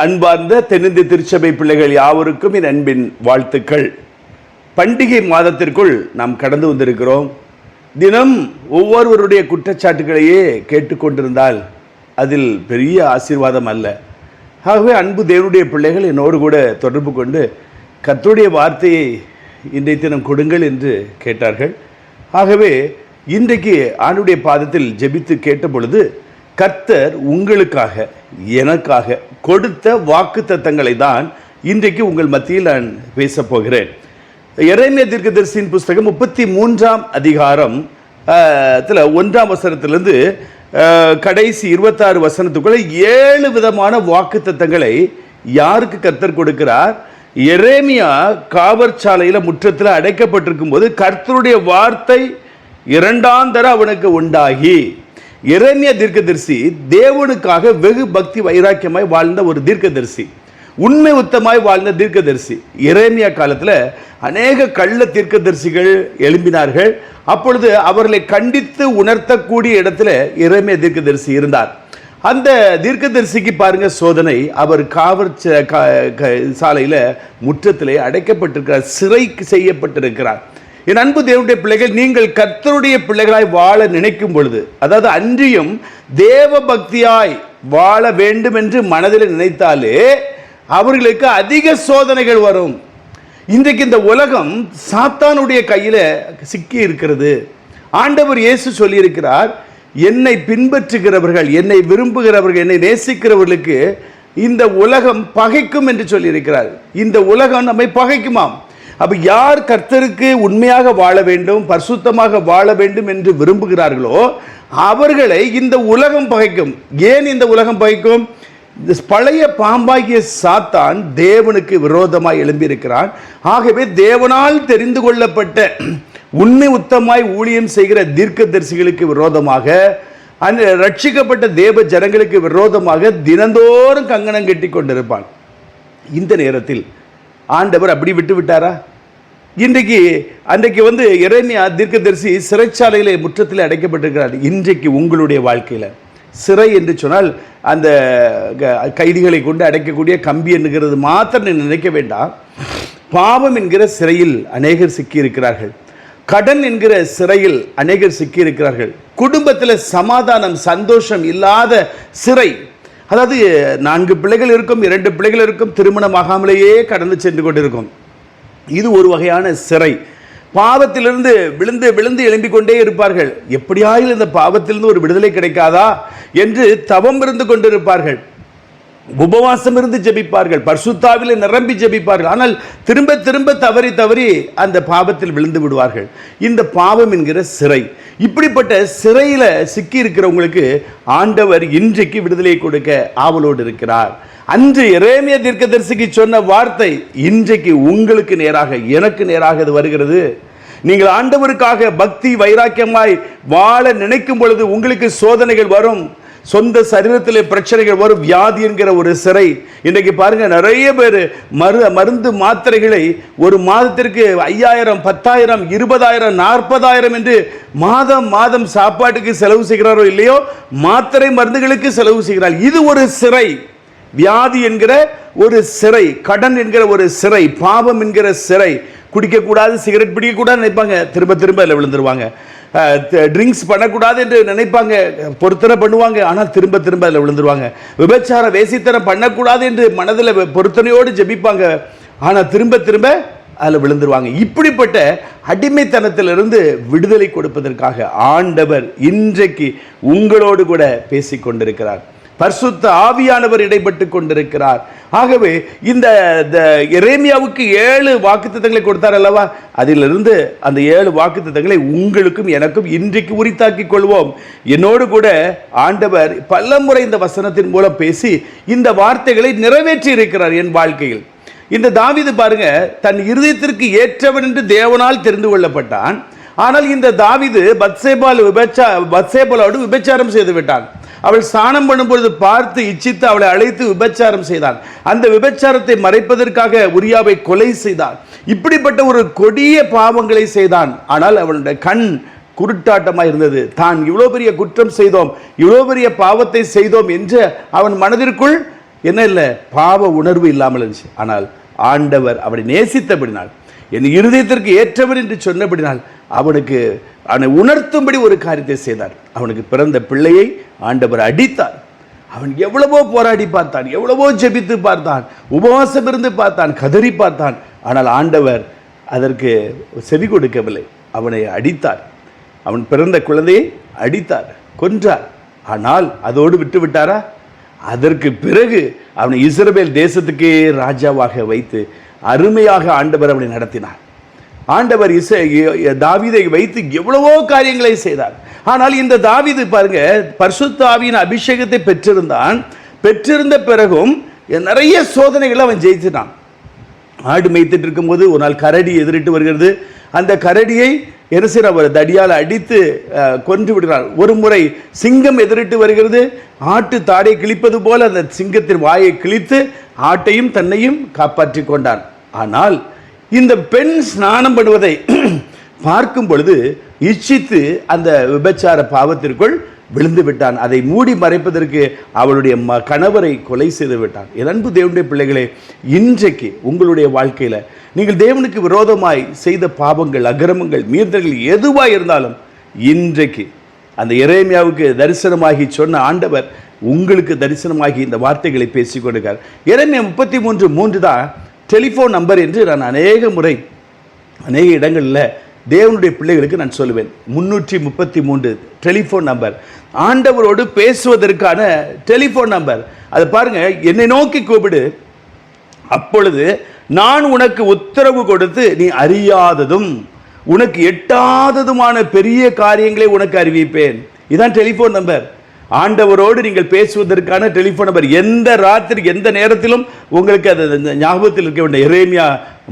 அன்பார்ந்த தென்னிந்திய திருச்சபை பிள்ளைகள் யாவருக்கும் என் அன்பின் வாழ்த்துக்கள். பண்டிகை மாதத்திற்குள் நாம் கடந்து வந்திருக்கிறோம். தினம் ஒவ்வொருவருடைய குற்றச்சாட்டுகளையே கேட்டுக்கொண்டிருந்தால் அதில் பெரிய ஆசீர்வாதம் அல்ல. ஆகவே அன்பு தேவனுடைய பிள்ளைகள் என்னோடு கூட தொடர்பு கொண்டு கர்த்தருடைய வார்த்தையை இன்றைய தினம் கொடுங்கள் என்று கேட்டார்கள். ஆகவே இன்றைக்கு ஆண்டுடைய பாதத்தில் ஜெபித்து கேட்ட பொழுது கர்த்தர் உங்களுக்காக எனக்காக கொடுத்த வாக்குத்தத்தங்களை தான் இன்றைக்கு உங்கள் மத்தியில் நான் பேசப் போகிறேன். எரேமியா தீர்க்கதரிசியின் புஸ்தகம் 33ஆம் அதிகாரம் 1ஆம் வசனத்திலிருந்து கடைசி 26 வசனத்துக்குள்ள 7 விதமான வாக்குத்தத்தங்களை யாருக்கு கர்த்தர் கொடுக்கிறார்? எரேமியா காவற்சாலையில் முற்றத்தில் அடைக்கப்பட்டிருக்கும் போது கர்த்தருடைய வார்த்தை 2ஆம் தர அவனுக்கு உண்டாகி, எரேமியா தீர்க்கதரிசி தேவனுக்காக வெகு பக்தி வைராக்கியமாய் வாழ்ந்த ஒரு தீர்க்கதரிசி, உண்மை உத்தமாய் வாழ்ந்த தீர்க்கதரிசி. எரேமியா காலத்தில் அநேக கள்ள தீர்க்கதரிசிகள் எழும்பினார்கள். அப்பொழுது அவர்களை கண்டித்து உணர்த்தக்கூடிய இடத்துல எரேமியா தீர்க்கதரிசி இருந்தார். அந்த தீர்க்கதரிசிக்கு பாருங்க சோதனை. அவர் காவல் சாலையில் முற்றத்திலே அடைக்கப்பட்டிருக்கிறார், சிறை செய்யப்பட்டிருக்கிறார். என் அன்பு தேவனுடைய பிள்ளைகள், நீங்கள் கர்த்தருடைய பிள்ளைகளாய் வாழ நினைக்கும் பொழுது, அதாவது அன்றியும் தேவ பக்தியாய் வாழ வேண்டும் என்று மனதில் நினைத்தாலே அவர்களுக்கு அதிக சோதனைகள் வரும். இன்றைக்கு இந்த உலகம் சாத்தானுடைய கையில் சிக்கி இருக்கிறது. ஆண்டவர் இயேசு சொல்லியிருக்கிறார், என்னை பின்பற்றுகிறவர்கள், என்னை விரும்புகிறவர்கள், என்னை நேசிக்கிறவர்களுக்கு இந்த உலகம் பகைக்கும் என்று சொல்லியிருக்கிறார். இந்த உலகம் நம்மை பகைக்குமாம். அப்போ யார் கர்த்தருக்கு உண்மையாக வாழ வேண்டும், பரிசுத்தமாக வாழ வேண்டும் என்று விரும்புகிறார்களோ அவர்களை இந்த உலகம் பகைக்கும். ஏன் இந்த உலகம் பகைக்கும்? பழைய பாம்பாகிய சாத்தான் தேவனுக்கு விரோதமாய் எழும்பியிருக்கிறான். ஆகவே தேவனால் தெரிந்து கொள்ளப்பட்ட உண்மை உத்தமாய் ஊழியம் செய்கிற தீர்க்கதரிசிகளுக்கு விரோதமாக, ரட்சிக்கப்பட்ட தேவ ஜனங்களுக்கு விரோதமாக தினந்தோறும் கங்கணம் கட்டி கொண்டிருப்பான். இந்த நேரத்தில் ஆண்டவர் அப்படி விட்டு விட்டாரா? அன்றைக்கு எரேமியா தீர்க்கதரிசி சிறைச்சாலையிலே முற்றத்தில் அடைக்கப்பட்டிருக்கிறார். இன்றைக்கு உங்களுடைய வாழ்க்கையில் சிறை என்று சொன்னால் அந்த கைதிகளை கொண்டு அடைக்கக்கூடிய கம்பி என்கிறது மாத்திரம் நினைக்க வேண்டாம். பாவம் என்கிற சிறையில் அநேகர் சிக்கியிருக்கிறார்கள். கடன் என்கிற சிறையில் அநேகர் சிக்கியிருக்கிறார்கள். குடும்பத்தில் சமாதானம் சந்தோஷம் இல்லாத சிறை. அதாவது 4 பிள்ளைகள் இருக்கும், 2 பிள்ளைகள் இருக்கும், திருமணமாகாமலேயே கடந்து சென்று கொண்டிருக்கும். இது ஒரு வகையான சிறை. பாவத்திலிருந்து விழுந்து விழுந்து எழும்பிக் கொண்டே இருப்பார்கள். எப்படியாயில் இந்த பாவத்திலிருந்து ஒரு விடுதலை கிடைக்காதா என்று தவம் இருந்து கொண்டிருப்பார்கள். உபவாசம் இருந்து ஜெபிப்பார்கள், பரிசுத்தாவிலே நிரம்பி ஜெபிப்பார்கள். ஆனால் திரும்ப திரும்ப தவறி தவறி அந்த பாவத்தில் விழுந்து விடுவார்கள். இந்த பாவம் என்கிற சிறை. இப்படிப்பட்ட சிறையில் சிக்கி இருக்கிறவங்களுக்கு ஆண்டவர் இன்றைக்கு விடுதலை கொடுக்க ஆவலோடு இருக்கிறார். அன்று எரேமியா தீர்க்கதரிசிக்கு சொன்ன வார்த்தை இன்றைக்கு உங்களுக்கு நேராக, எனக்கு நேராக அது வருகிறது. நீங்கள் ஆண்டவருக்காக பக்தி வைராக்கியமாய் வாழ நினைக்கும் பொழுது உங்களுக்கு சோதனைகள் வரும், சொந்த சரீரத்தில் பிரச்சனைகள் வரும். வியாதி என்கிற ஒரு சிறை. இன்றைக்கு பாருங்க, நிறைய பேர் மருந்து மாத்திரைகளை ஒரு மாதத்திற்கு 5000, 10,000, 20,000, 40,000 என்று மாதம் மாதம் சாப்பாட்டுக்கு செலவு செய்கிறாரோ இல்லையோ, மாத்திரை மருந்துகளுக்கு செலவு செய்கிறார். இது ஒரு சிறை. வியாதி என்கிற ஒரு சிறை, கடன் என்கிற ஒரு சிறை, பாவம் என்கிற சிறை. குடிக்கக்கூடாது, சிகரெட் பிடிக்கக்கூடாது நினைப்பாங்க, திரும்ப திரும்ப அதில் விழுந்துருவாங்க. ட்ரிங்க்ஸ் பண்ணக்கூடாது என்று நினைப்பாங்க, பொருத்தனை பண்ணுவாங்க, ஆனால் திரும்ப திரும்ப அதில் விழுந்துருவாங்க. விபச்சார வேசித்தனம் பண்ணக்கூடாது என்று மனதில் பொருத்தனையோடு ஜெபிப்பாங்க, ஆனால் திரும்ப திரும்ப அதில் விழுந்துருவாங்க. இப்படிப்பட்ட அடிமைத்தனத்திலிருந்து விடுதலை கொடுப்பதற்காக ஆண்டவர் இன்றைக்கு உங்களோடு கூட பேசிக் கொண்டிருக்கிறார். பரிசுத்த ஆவியானவர் இடைப்பட்டு கொண்டிருக்கிறார். ஆகவே இந்த எரேமியாவுக்கு 7 வாக்குத்தத்தங்களை கொடுத்தார் அல்லவா? அதிலிருந்து அந்த 7 வாக்குத்தத்தங்களை உங்களுக்கும் எனக்கும் இன்றைக்கு உரித்தாக்கிக் கொள்வோம். என்னோடு கூட ஆண்டவர் பல முறை இந்த வசனத்தின் மூலம் பேசி இந்த வார்த்தைகளை நிறைவேற்றி இருக்கிறார் என் வாழ்க்கையில். இந்த தாவீது பாருங்க, தன் இருதயத்திற்கு ஏற்றவன் என்று தேவனால் தெரிந்து கொள்ளப்பட்டான். ஆனால் இந்த தாவீது பத்சேபாளோடு விபச்சாரம் செய்து விட்டான். அவள் ஸ்நானம் பண்ணும்பொழுது பார்த்து இச்சித்து அவளை அழைத்து விபச்சாரம் செய்தான். அந்த விபச்சாரத்தை மறைப்பதற்காக உரியாவை கொலை செய்தான். இப்படிப்பட்ட ஒரு கொடிய பாவங்களை செய்தான். ஆனால் அவளுடைய கண் குருட்டாட்டமாக இருந்தது. தான் இவ்வளோ பெரிய குற்றம் செய்தோம், இவ்வளோ பெரிய பாவத்தை செய்தோம் என்று அவன் மனதிற்குள் என்ன இல்லை, பாவ உணர்வு இல்லாமல் இருந்துச்சு. ஆனால் ஆண்டவர் அவனை நேசித்தபடினால், என் இருதயத்திற்கு ஏற்றவர் என்று சொன்னபடினால் அவனுக்கு அவனை உணர்த்தும்படி ஒரு காரியத்தை செய்தார். அவனுக்கு பிறந்த பிள்ளையை ஆண்டவர் அடித்தார். அவன் எவ்வளவோ போராடி பார்த்தான், எவ்வளவோ ஜெபித்து பார்த்தான், உபவாசம் இருந்து பார்த்தான், கதறி பார்த்தான். ஆனால் ஆண்டவர் அதற்கு செவி கொடுக்கவில்லை. அவனை அடித்தார். அவன் பிறந்த குழந்தையை அடித்தார், கொன்றார். ஆனால் அதோடு விட்டு விட்டாரா? அதற்கு பிறகு அவனை இஸ்ரவேல் தேசத்துக்கே ராஜாவாக வைத்து அருமையாக ஆண்டவர் அவனை நடத்தினார். ஆண்டவர் தாவீதை வைத்து எவ்வளவோ காரியங்களை செய்தார். ஆனால் இந்த தாவீது பாருங்க, பரிசுத்த ஆவியின் அபிஷேகத்தை பெற்றிருந்த பிறகும் நிறைய சோதனைகளை அவன் ஜெயிச்சிட்டான். ஆடு மேய்த்துட்டு இருக்கும்போது ஒரு நாள் கரடி எதிரிட்டு வருகிறது. அந்த கரடியை அவர் தடியால் அடித்து கொன்று விடுகிறார். ஒரு முறை சிங்கம் எதிரிட்டு வருகிறது. ஆட்டு தாடை கிழிப்பது போல அந்த சிங்கத்தின் வாயை கிழித்து ஆட்டையும் தன்னையும் காப்பாற்றி கொண்டான். ஆனால் இந்த பெண் ஸ்நானம் பண்ணுவதை பார்க்கும் பொழுது இச்சித்து அந்த விபச்சார பாவத்திற்குள் விழுந்து விட்டான். அதை மூடி மறைப்பதற்கு அவளுடைய கணவரை கொலை செய்து விட்டான். என் அன்பு தேவனுடைய பிள்ளைகளே, இன்றைக்கு உங்களுடைய வாழ்க்கையில் நீங்கள் தேவனுக்கு விரோதமாய் செய்த பாவங்கள், அக்கிரமங்கள், மீறுதல்கள் எதுவாக இருந்தாலும் இன்றைக்கு அந்த எரேமியாவுக்கு தரிசனமாகி சொன்ன ஆண்டவர் உங்களுக்கு தரிசனமாகி இந்த வார்த்தைகளை பேசிக் கொண்டிருக்கார். எரேமியா 33:3 தான் டெலிஃபோன் நம்பர் என்று நான் அநேக இடங்களில் தேவனுடைய பிள்ளைகளுக்கு நான் சொல்லுவேன். 333 டெலிஃபோன் நம்பர், ஆண்டவரோடு பேசுவதற்கான டெலிஃபோன் நம்பர். அது பாருங்க, என்னை நோக்கி கூப்பிடு, அப்பொழுது நான் உனக்கு உத்தரவு கொடுத்து நீ அறியாததும் உனக்கு எட்டாததுமான பெரிய காரியங்களை உனக்கு அறிவிப்பேன். இதுதான் டெலிஃபோன் நம்பர். ஆண்டவரோடு நீங்கள் பேசுவதற்கான டெலிஃபோன் நம்பர். எந்த ராத்திரி எந்த நேரத்திலும் உங்களுக்கு அது ஞாபகத்தில் இருக்க வேண்டிய எரேமியா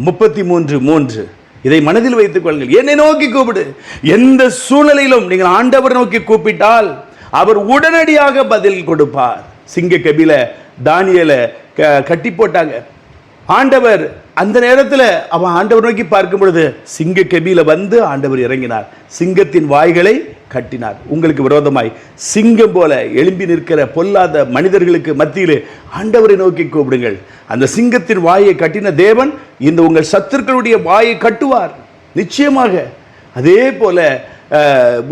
33:3 இதை மனதில் வைத்துக் கொள்ளுங்கள். என்னை நோக்கி கூப்பிடு. எந்த சூழ்நிலையிலும் நீங்கள் ஆண்டவர் நோக்கி கூப்பிட்டால் அவர் உடனடியாக பதில் கொடுப்பார். சிங்க கபில தானியேலை கட்டி போட்டாங்க. ஆண்டவர் அந்த நேரத்தில் அவன் ஆண்டவர் நோக்கி பார்க்கும் பொழுது சிங்க கபில வந்து ஆண்டவர் இறங்கினார், சிங்கத்தின் வாய்களை கட்டினார். உங்களுக்கு விரோதமாய் சிங்கம் போல எழும்பி நிற்கிற பொல்லாத மனிதர்களுக்கு மத்தியிலே ஆண்டவரை நோக்கி கூப்பிடுங்கள். அந்த சிங்கத்தின் வாயை கட்டின தேவன் இந்த உங்கள் சத்துருக்களுடைய வாயை கட்டுவார் நிச்சயமாக. அதே போல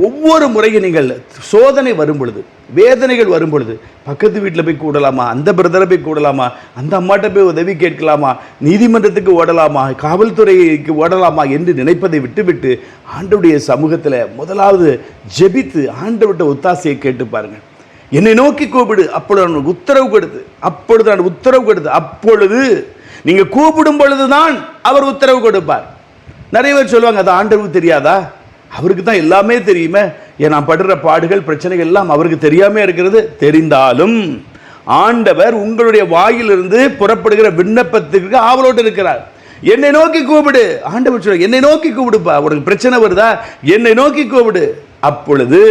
ஒவ்வொரு முறையும் நீங்கள் சோதனை வரும் பொழுது, வேதனைகள் வரும் பொழுது, பக்கத்து வீட்டில் போய் கூடலாமா, அந்த பிரதரை போய் கூடலாமா, அந்த அம்மாட்ட போய் உதவி கேட்கலாமா, நீதிமன்றத்துக்கு ஓடலாமா, காவல்துறைக்கு ஓடலாமா என்று நினைப்பதை விட்டுவிட்டு ஆண்டவருடைய சமூகத்தில் முதலாவது ஜெபித்து ஆண்டவர்கிட்ட ஒத்தாசையை கேட்டு பாருங்கள். என்னை நோக்கி கூப்பிடு, அப்பொழுது நான் உத்தரவு கொடுத்து அப்பொழுது நீங்கள் கூப்பிடும் பொழுதுதான் அவர் உத்தரவு கொடுப்பார். நிறைய பேர் சொல்லுவாங்க, அது ஆண்டவருக்கு தெரியாதா? அவருக்கு தான் எல்லாமே தெரியுமே, நான் படுற பாடுகள் பிரச்சனைகள் எல்லாம் அவருக்கு தெரியாம இருக்கிறது. தெரிந்தாலும் ஆண்டவர் உங்களுடைய வாயிலிருந்து புறப்படுகிற விண்ணப்பத்திற்கு ஆவலோடு இருக்கிறார். என்னை நோக்கி கூப்பிடு. ஆண்டவர் சொல்ல, என்னை நோக்கி கூப்பிடுப்பா. உனக்கு பிரச்சனை வருதா, என்னை நோக்கி கூப்பிடு, அப்பொழுது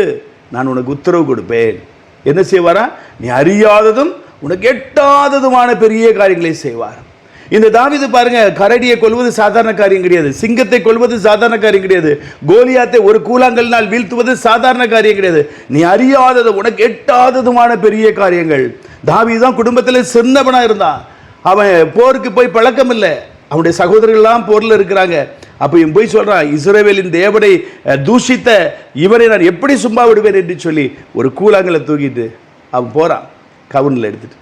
நான் உனக்கு உத்தரவு கொடுப்பேன். என்ன செய்வாரா? நீ அறியாததும் உனக்கு எட்டாததுமான பெரிய காரியங்களை செய்வார். இந்த தாவீது பாருங்க, கரடியை கொல்வது சாதாரண காரியம் கிடையாது, சிங்கத்தை கொல்வது சாதாரண காரியம் கிடையாது, கோலியாத்தை ஒரு கூழாங்கல்னால் வீழ்த்துவது சாதாரண காரியம் கிடையாது. நீ அறியாதது உனக்கு எட்டாததுமான பெரிய காரியங்கள். தாவீது தான் குடும்பத்தில் சின்னவனா இருந்தான். அவன் போருக்கு போய் பழக்கம் இல்லை. அவனுடைய சகோதரர்கள் எல்லாம் போரில் இருக்கிறாங்க. அப்போ இவன் போய் சொல்றான், இஸ்ரவேலின் தேவனை தூஷித்த இவரை நான் எப்படி சும்மா விடுவேன் என்று சொல்லி ஒரு கூழாங்கலை தூக்கிட்டு அவன் போறான், கவுனில் எடுத்துட்டு.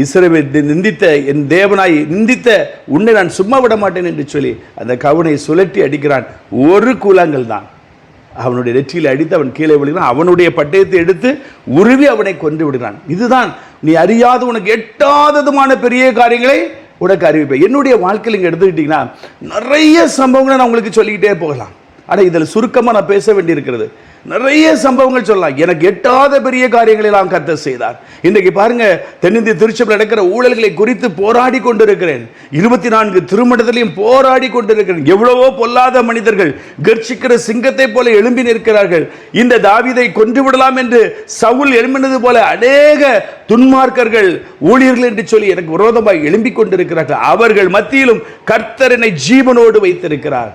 இஸ்ரவேல் நிந்தித்த என் தேவனாய் நிந்தித்த உன்னை நான் சும்மா விட மாட்டேன் என்று சொல்லி அந்த கவனை சுழற்றி அடிக்கிறான். ஒரு கூழாங்கல் தான் அவனுடைய நெற்றியில் அடித்து அவன் கீழே விழுகிறான். அவனுடைய பட்டயத்தை எடுத்து உருவி அவனை கொன்று விடுகிறான். இதுதான் நீ அறியாத உனக்கு எட்டாததுமான பெரிய காரியங்களை உனக்கு அறிவிப்பேன். என்னுடைய வாழ்க்கையில் இங்கே எடுத்துக்கிட்டீங்கன்னா நிறைய சம்பவங்களை நான் உங்களுக்கு சொல்லிக்கிட்டே போகலாம். ஆனால் இதில் சுருக்கமாக நான் பேச வேண்டியிருக்கிறது. நிறைய சம்பவங்கள் சொல்லலாம். எனக்கு எட்டாத பெரிய காரியங்களை எல்லாம் கர்த்தர் செய்தார். இன்றைக்கு பாருங்க, தென்னிந்திய திருச்சபையில் நடக்கிற ஊழல்களை குறித்து போராடி கொண்டிருக்கிறேன். 24 திருமணத்திலையும் போராடி கொண்டிருக்கிறேன். எவ்வளவோ பொல்லாத மனிதர்கள் கர்ச்சிக்கிற சிங்கத்தை போல எழும்பி நிற்கிறார்கள். இந்த தாவீதை கொன்று விடலாம் என்று சவுல் எழும்பினது போல அநேக துன்மார்க்கர்கள் ஊழியர்கள் என்று சொல்லி எனக்கு விரோதமாக எழும்பிக் கொண்டிருக்கிறார்கள். அவர்கள் மத்தியிலும் கர்த்தர் என்னை ஜீவனோடு வைத்திருக்கிறார்.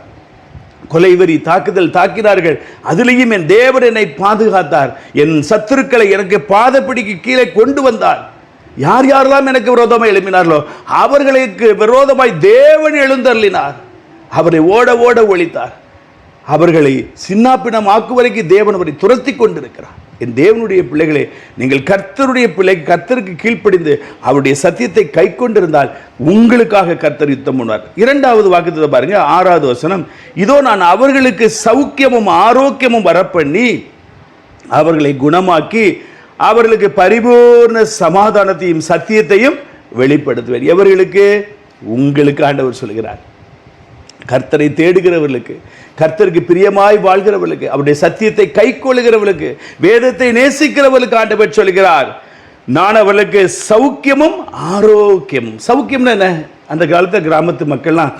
கொலைவெறி தாக்குதல் தாக்கினார்கள், அதிலேயும் என் தேவன் என்னை பாதுகாத்தார். என் சத்துருக்களை எனக்கு பாதப்பிடிக்கு கீழே கொண்டு வந்தார். யார் யாரெல்லாம் எனக்கு விரோதமாய் எழுப்பினார்களோ அவர்களுக்கு விரோதமாய் தேவன் எழுந்தருளினார். அவரை ஓட ஓட ஒழித்தார். அவர்களை சின்னாப்பினம் ஆக்குவரைக்கும் தேவன் அவரை துரத்தி கொண்டிருக்கிறார். என் தேவனுடைய பிள்ளைகளே, நீங்கள் கர்த்தருடைய பிள்ளை, கர்த்தருக்கு கீழ்ப்படிந்து அவருடைய சத்தியத்தை கை கொண்டிருந்தால் உங்களுக்காக கர்த்தர் யுத்தம் பண்ணுவார். 2வது வாக்குத்தத்தம் பாருங்க, 6வது வசனம். இதோ நான் அவர்களுக்கு சௌக்கியமும் ஆரோக்கியமும் வரப்பண்ணி அவர்களை குணமாக்கி அவர்களுக்கு பரிபூர்ண சமாதானத்தையும் சத்தியத்தையும் வெளிப்படுத்துவேன். எவர்களுக்கு? உங்களுக்கு ஆண்டவர் சொல்கிறார். கர்த்தரை தேடுகிறவர்களுக்கு, கர்த்தருக்கு பிரியமாய் வாழ்கிறவர்களுக்கு, அவருடைய சத்தியத்தை கை கொள்ளுகிறவர்களுக்கு, வேதத்தை நேசிக்கிறவர்களுக்கு ஆண்டவர் சொல்கிறார், நான் அவர்களுக்கு சௌக்கியமும் ஆரோக்கியமும். சௌக்கியம்னு என்ன? அந்த காலத்தில் கிராமத்து மக்கள்லாம்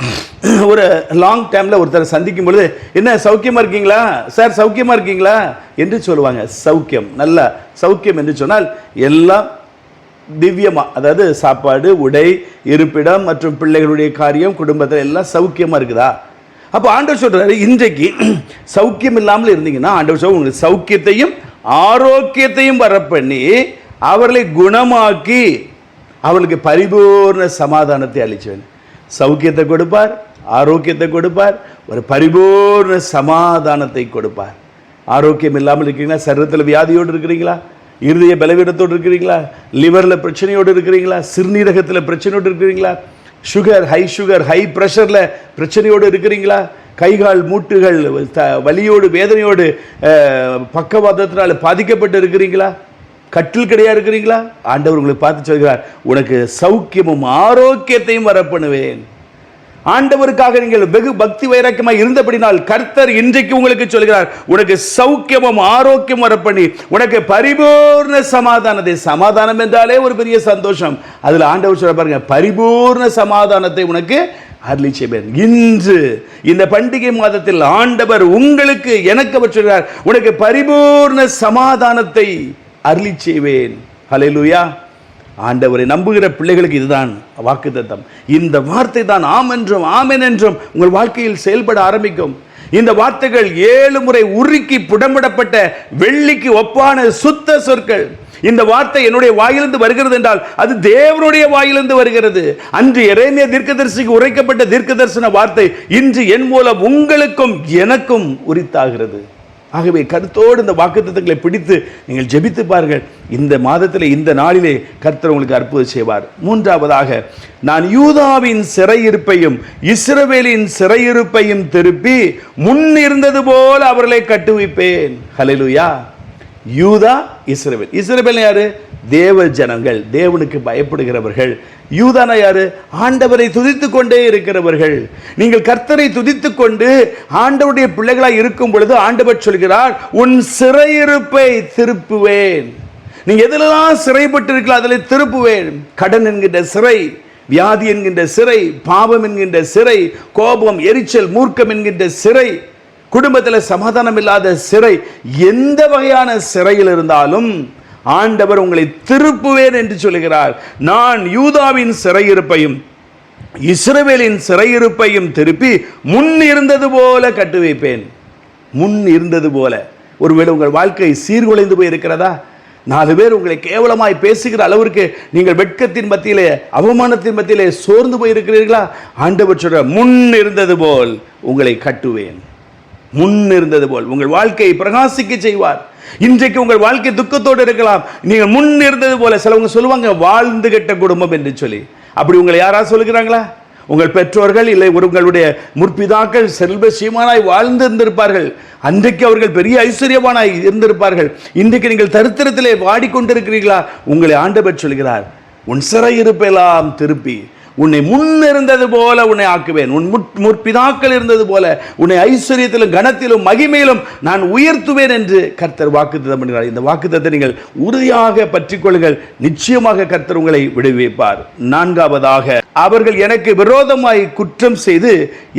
ஒரு லாங் டைமில் ஒருத்தரை சந்திக்கும் பொழுது, என்ன சௌக்கியமாக இருக்கீங்களா சார், சௌக்கியமாக இருக்கீங்களா என்று சொல்லுவாங்க. சௌக்கியம், நல்ல சௌக்கியம் என்று சொன்னால் எல்லாம் திவ்யமாக, அதாவது சாப்பாடு, உடை, இருப்பிடம் மற்றும் பிள்ளைகளுடைய காரியம், குடும்பத்தில் எல்லாம் சௌக்கியமாக இருக்குதா? அப்போ ஆண்டவர் சொல்கிறாரு, இன்றைக்கு சௌக்கியம் இல்லாமல் இருந்தீங்கன்னா ஆண்டவர் சொல்ல உங்களுக்கு சௌக்கியத்தையும் ஆரோக்கியத்தையும் வரப்பண்ணி அவர்களை குணமாக்கி அவளுக்கு பரிபூர்ண சமாதானத்தை அளிச்சவன். சௌக்கியத்தை கொடுப்பார், ஆரோக்கியத்தை கொடுப்பார், ஒரு பரிபூர்ண சமாதானத்தை கொடுப்பார். ஆரோக்கியம் இல்லாமல் இருக்கிறீங்களா? சரீரத்தில் வியாதியோடு இருக்கிறீங்களா? இருதய பலவீனத்தோடு இருக்கிறீங்களா? லிவரில் பிரச்சனையோடு இருக்கிறீங்களா? சிறுநீரகத்தில் பிரச்சனையோடு இருக்கிறீங்களா? சுகர் ஹை ப்ரெஷரில் பிரச்சனையோடு இருக்கிறீங்களா? கைகால் மூட்டுகள் வலியோடு வேதனையோடு பக்கவாதத்தினால் பாதிக்கப்பட்டு இருக்கிறீங்களா? கட்டில் கிடையா இருக்கிறீங்களா? ஆண்டவர் உங்களுக்கு பார்த்து சொல்கிறார், உனக்கு சௌக்கியமும் ஆரோக்கியத்தையும் வரப்பண்ணுவேன். ஆண்டவருக்காக நீங்கள் வெகு பக்தி வைராக்கியமாக இருந்தபடினால் கர்த்தர் இன்றைக்கு உங்களுக்கு சொல்கிறார், உனக்கு சௌக்கியமும் ஆரோக்கியம் வரப்பண்ணி உனக்கு பரிபூர்ண சமாதானத்தை. சமாதானம் என்றாலே ஒரு பெரிய சந்தோஷம். அதில் ஆண்டவர் சொல்ல பாருங்க, பரிபூர்ண சமாதானத்தை உனக்கு அருளி செய்வேன். இன்று இந்த பண்டிகை மாதத்தில் ஆண்டவர் உங்களுக்கு, எனக்கு அவர் சொல்கிறார், உனக்கு பரிபூர்ண சமாதானத்தை அருளி செய்வேன். ஹல்லேலூயா. ஆண்டவரை நம்புகிற பிள்ளைகளுக்கு இதுதான் வாக்குத்தத்தம். இந்த வார்த்தை தான் ஆம் என்றும் ஆமென் என்றும் உங்கள் வாழ்க்கையில் செயல்பட ஆரம்பிக்கும். இந்த வார்த்தைகள் 7 முறை உருக்கி புடமிடப்பட்ட வெள்ளிக்கு ஒப்பான சுத்த சொற்கள். இந்த வார்த்தை என்னுடைய வாயிலிருந்து வருகிறது என்றால் அது தேவனுடைய வாயிலிருந்து வருகிறது. அன்று எரேமியா தீர்க்கதரிசிக்கு உரைக்கப்பட்ட தீர்க்கதரிசன வார்த்தை இன்று என் மூலம் உங்களுக்கும் எனக்கும் உரித்தாகிறது. ஆகவே கருத்தோடு இந்த வாக்குத்தத்தங்களை பிடித்து நீங்கள் ஜெபித்து பாருங்கள். இந்த மாதத்தில், இந்த நாளிலே கர்த்தர் உங்களுக்கு அற்புதம் செய்வார். 3வதாக, நான் யூதாவின் சிறையிருப்பையும் இஸ்ரவேலின் சிறையிருப்பையும் திருப்பி முன் இருந்தது போல அவர்களை கட்டுவிப்பேன். ஹல்லேலூயா. யூதா, இஸ்ரவேல். இஸ்ரவேல் யாரு? தேவ ஜனங்கள், தேவனுக்கு பயப்படுகிறவர்கள். யூதானா யாரு? ஆண்டவரை துதித்துக் கொண்டே இருக்கிறவர்கள். நீங்கள் கர்த்தரை துதித்துக் கொண்டு ஆண்டவருடைய பிள்ளைகளாய் இருக்கும் பொழுது ஆண்டவர் சொல்கிறார், உன் சிறையிருப்பை திருப்புவேன். நீங்க எதிலெல்லாம் சிறைப்பட்டு இருக்கலாம் அதில் திருப்புவேன். கடன் என்கின்ற சிறை, வியாதி என்கின்ற சிறை, பாவம் என்கின்ற சிறை, கோபம், எரிச்சல், மூர்க்கம் என்கின்ற சிறை, குடும்பத்தில் சமாதானம் இல்லாத சிறை, எந்த வகையான சிறையில் இருந்தாலும் ஆண்டவர் உங்களை திருப்புவேன் என்று சொல்கிறார். நான் யூதாவின் சிறையிருப்பையும் இஸ்ரவேலின் சிறையிருப்பையும் திருப்பி முன் இருந்தது போல கட்டு வைப்பேன். முன் இருந்தது போல. ஒருவேளை உங்கள் வாழ்க்கை சீர்குலைந்து போய் இருக்கிறதா? 4 பேர் உங்களை கேவலமாய் பேசுகிற அளவிற்கு நீங்கள் வெட்கத்தின் மத்தியிலே, அவமானத்தின் மத்தியிலே சோர்ந்து போய் இருக்கிறீர்களா? ஆண்டவர் சொல்ற, முன் இருந்தது போல் உங்களை கட்டுவேன். முன் இருந்தது போல் உங்கள் வாழ்க்கையை பிரகாசிக்க செய்வார். இன்றைக்கு உங்கள் வாழ்க்கை துக்கத்தோடு இருக்கலாம். நீங்கள் முன் இருந்தது போல. சிலவங்க சொல்லுவாங்க வாழ்ந்து கெட்ட குடும்பம் என்று சொல்லி. அப்படி உங்களை யாராவது சொல்லுகிறாங்களா? உங்கள் பெற்றோர்கள் இல்லை உங்களுடைய முற்பிதாக்கள் செல்வ சீமானாய் வாழ்ந்து இருந்திருப்பார்கள். அன்றைக்கு அவர்கள் பெரிய ஐஸ்வர்யமானாய் இருந்திருப்பார்கள். இன்றைக்கு நீங்கள் தரித்திரத்திலே வாடிக்கொண்டிருக்கிறீர்களா? உங்களை ஆண்டவர் சொல்கிறார், உன் சிறையிருப்பெல்லாம் திருப்பி உன்னை முன் இருந்தது போல உன்னை ஆக்குவேன். உன் முற்பிதாக்கள் இருந்தது போல உன்னை ஐஸ்வர்யத்திலும் கனத்திலும் மகிமையிலும் நான் உயர்த்துவேன் என்று கர்த்தர் வாக்குத்தத்தம் பண்ணுகிறார். இந்த வாக்குத்தத்தத்தை நீங்கள் உறுதியாக பற்றிக் கொள்ளுங்கள். நிச்சயமாக கர்த்தர் உங்களை விடுவிப்பார். 4வதாக, அவர்கள் எனக்கு விரோதமாய் குற்றம் செய்து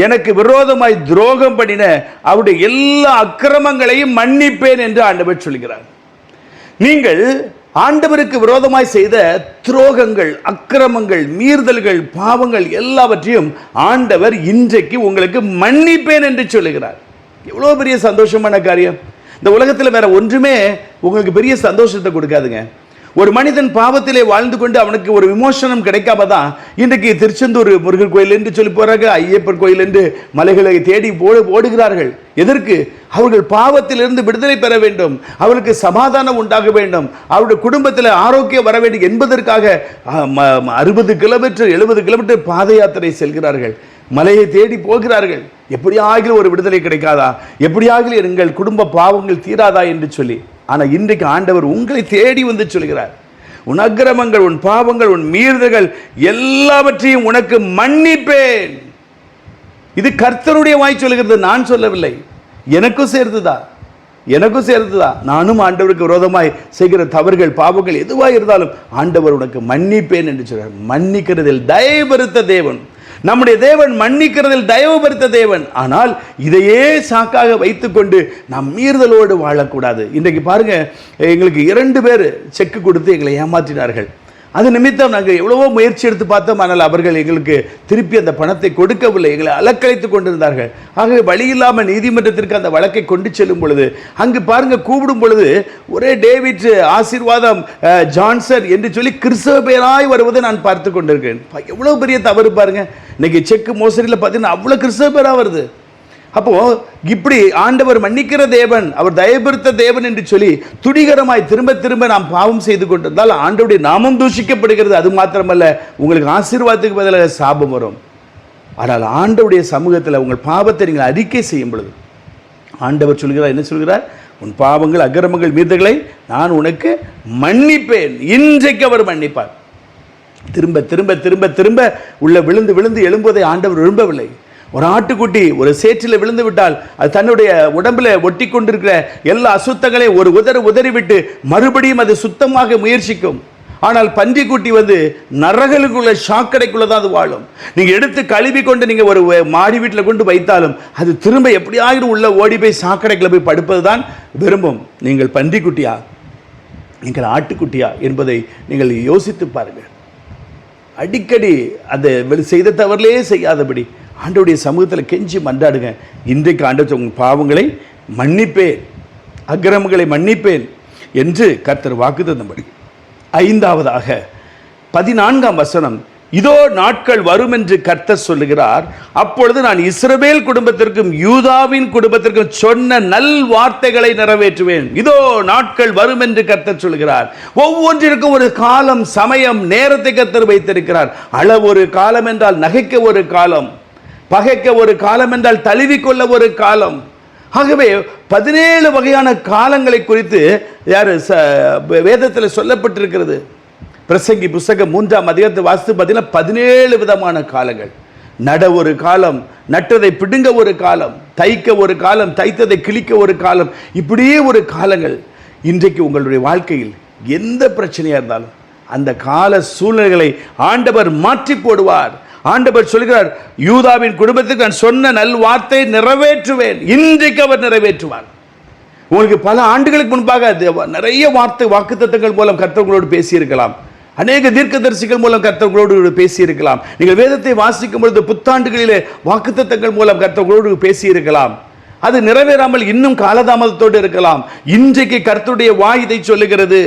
எனக்கு விரோதமாய் துரோகம் பண்ணின அவருடைய எல்லா அக்கிரமங்களையும் மன்னிப்பேன் என்று ஆண்டவர் சொல்கிறார். நீங்கள் ஆண்டவருக்கு விரோதமாய் செய்த துரோகங்கள், அக்கிரமங்கள், மீறுதல்கள், பாவங்கள் எல்லாவற்றையும் ஆண்டவர் இன்றைக்கு உங்களுக்கு மன்னிப்பேன் என்று சொல்லுகிறார். எவ்வளோ பெரிய சந்தோஷமான காரியம்! இந்த உலகத்தில் வேற ஒன்றுமே உங்களுக்கு பெரிய சந்தோஷத்தை கொடுக்காதுங்க. ஒரு மனிதன் பாவத்திலே வாழ்ந்து கொண்டு அவனுக்கு ஒரு விமோசனம் கிடைக்காம தான் இன்றைக்கு திருச்செந்தூர் முருகன் கோயில் என்று சொல்லி போறாங்க, ஐயப்பன் கோயில் என்று மலைகளை தேடி ஓடுகிறார்கள். எதற்கு? அவர்கள் பாவத்திலிருந்து விடுதலை பெற வேண்டும், அவர்களுக்கு சமாதானம் உண்டாக வேண்டும், அவருடைய குடும்பத்தில் ஆரோக்கியம் வர வேண்டும் என்பதற்காக 60 கிலோமீட்டர் 70 கிலோமீட்டர் பாத யாத்திரை செல்கிறார்கள், மலையை தேடி போகிறார்கள். எப்படியாக ஒரு விடுதலை கிடைக்காதா, எப்படியாக எங்கள் குடும்ப பாவங்கள் தீராதா என்று சொல்லி. ஆனால் இன்றைக்கு ஆண்டவர் உங்களை தேடி வந்து சொல்கிறார், உன் அக்கிரமங்கள், உன் பாவங்கள், உன் மீறுதல்கள் எல்லாவற்றையும் உனக்கு மன்னிப்பேன். இது கர்த்தருடைய வாய் சொல்கிறது, நான் சொல்லவில்லை. எனக்கும் சேர்த்துதான். நானும் ஆண்டவருக்கு விரோதமாய் செய்கிற தவறுகள், பாவங்கள் எதுவாக இருந்தாலும் ஆண்டவர் உனக்கு மன்னிப்பேன் என்று சொல்றார். மன்னிக்கிறதில் தயவுபெருத்த தேவன் நம்முடைய தேவன், மன்னிக்கிறதில் தயவுபெருத்த தேவன். ஆனால் இதையே சாக்காக வைத்துக்கொண்டு நாம் மீறுதலோடு வாழக்கூடாது. இன்றைக்கு பாருங்க, எங்களுக்கு 2 பேர் செக்கு கொடுத்து எங்களை ஏமாற்றினார்கள். அது நிமித்தம் நாங்கள் எவ்வளவோ முயற்சி எடுத்து பார்த்தோம், ஆனால் அவர்கள் எங்களுக்கு திருப்பி அந்த பணத்தை கொடுக்கவில்லை, எங்களை அலக்கழித்து கொண்டிருந்தார்கள். ஆகவே வழி இல்லாமல் நீதிமன்றத்திற்கு அந்த வழக்கை கொண்டு செல்லும் பொழுது அங்கு பாருங்க, கூப்பிடும் பொழுது ஒரே டேவிட் ஆசீர்வாதம் ஜான்சன் என்று சொல்லி கிறிஸ்தவ பெயராய் வருவதை நான் பார்த்து கொண்டிருக்கேன். எவ்வளவு பெரிய தவறு பாருங்க. இன்னைக்கு செக்கு மோசடியில் பார்த்தீங்கன்னா அவ்வளோ கிறிஸ்தவ பெயராக வருது. அப்போ இப்படி ஆண்டவர் மன்னிக்கிற தேவன், அவர் தயபெருத்த தேவன் என்று சொல்லி துடிகரமாய் திரும்ப திரும்ப நாம் பாவம் செய்து கொண்டிருந்தால் ஆண்டவருடைய நாமம் தூஷிக்கப்படுகிறது. அது மாத்திரமல்ல, உங்களுக்கு ஆசீர்வாதத்துக்கு பதிலாக சாபம் வரும். ஆனால் ஆண்டவருடைய சமூகத்தில் உங்கள் பாவத்தை நீங்கள் அறிக்கை செய்யும் பொழுது ஆண்டவர் சொல்கிறார், என்ன சொல்கிறார்? உன் பாவங்கள், அக்கிரமங்கள், மீறுதல்களை நான் உனக்கு மன்னிப்பேன். இன்றைக்கு அவர் மன்னிப்பார். திரும்ப திரும்ப திரும்ப திரும்ப உள்ள விழுந்து விழுந்து எழும்புவதை ஆண்டவர் விரும்பவில்லை. ஒரு ஆட்டுக்குட்டி ஒரு சேற்றில் விழுந்து விட்டால் அது தன்னுடைய உடம்பில் ஒட்டி கொண்டிருக்கிற எல்லா அசுத்தங்களையும் ஒரு உதறிவிட்டு மறுபடியும் அது சுத்தமாக முயற்சிக்கும். ஆனால் பன்றிக்குட்டி நரகளுக்குள்ள சாக்கடைக்குள்ள தான் அது வாழும். நீங்க எடுத்து கழுவி கொண்டு நீங்க ஒரு மாடி வீட்டில் கொண்டு வைத்தாலும் அது திரும்ப எப்படியாவது உள்ள ஓடி போய் சாக்கடைக்குள்ள போய் படுப்பதுதான் விரும்பும். நீங்கள் பன்றிக்குட்டியா, நீங்கள் ஆட்டுக்குட்டியா என்பதை நீங்கள் யோசித்து பாருங்கள். அடிக்கடி அந்த செய்த தவறிலே செய்யாதபடி ஆண்டவருடைய சமூகத்தில் கெஞ்சி மன்றாடுங்க. இன்றைக்கு ஆண்டவர் உங்கள் பாவங்களை மன்னிப்பேன், அக்கிரமங்களை மன்னிப்பேன் என்று கர்த்தர் வாக்குத்தத்தம்படி. 5ஆவதாக 14ஆம் வசனம், இதோ நாட்கள் வரும் என்று கர்த்தர் சொல்லுகிறார், அப்பொழுது நான் இஸ்ரவேல் குடும்பத்திற்கும் யூதாவின் குடும்பத்திற்கும் சொன்ன நல் வார்த்தைகளை நிறைவேற்றுவேன். இதோ நாட்கள் வரும் என்று கர்த்தர் சொல்லுகிறார். ஒவ்வொன்றிற்கும் ஒரு காலம், சமயம், நேரத்தை கர்த்தர் வைத்திருக்கிறார். அளவு ஒரு காலம் என்றால் நகைக்க ஒரு காலம், பகைக்க ஒரு காலம் என்றால் தழுவிக்கொள்ள ஒரு காலம். ஆகவே 17 வகையான காலங்களை குறித்து வேதத்தில் சொல்லப்பட்டிருக்கிறது. பிரசங்கி புஸ்தகம் 3ஆம் அதிகாரத்தை வாசித்து பார்த்தீங்கன்னா 17 விதமான காலங்கள். நட ஒரு காலம், நட்டதை பிடுங்க ஒரு காலம், தைக்க ஒரு காலம், தைத்ததை கிழிக்க ஒரு காலம், இப்படியே ஒரு காலங்கள். இன்றைக்கு உங்களுடைய வாழ்க்கையில் எந்த பிரச்சனையாக இருந்தாலும் அந்த கால சூழ்நிலைகளை ஆண்டவர் மாற்றி போடுவார். ஆண்டவர் சொல்கிறார், யூதாவின் குடும்பத்துக்கு நான் சொன்ன நல் வார்த்தை நிறைவேற்றுவேன். இன்றைக்கு அவர் நிறைவேற்றுவார். உங்களுக்கு பல ஆண்டுகளுக்கு முன்பாக நிறைய வாக்குத்தத்தங்கள் மூலம் கர்த்தர்களோடு பேசியிருக்கலாம், அநேக தீர்க்கதரிசிகள் மூலம் கர்த்தர்களோடு பேசியிருக்கலாம். நீங்கள் வேதத்தை வாசிக்கும் பொழுது புத்தாண்டுகளிலே வாக்குத்தத்தங்கள் மூலம் கர்த்தர்களோடு பேசியிருக்கலாம். அது நிறைவேறாமல் இன்னும் காலதாமதத்தோடு இருக்கலாம். இன்றைக்கு கர்த்தருடைய வாய் இதை சொல்லுகிறது,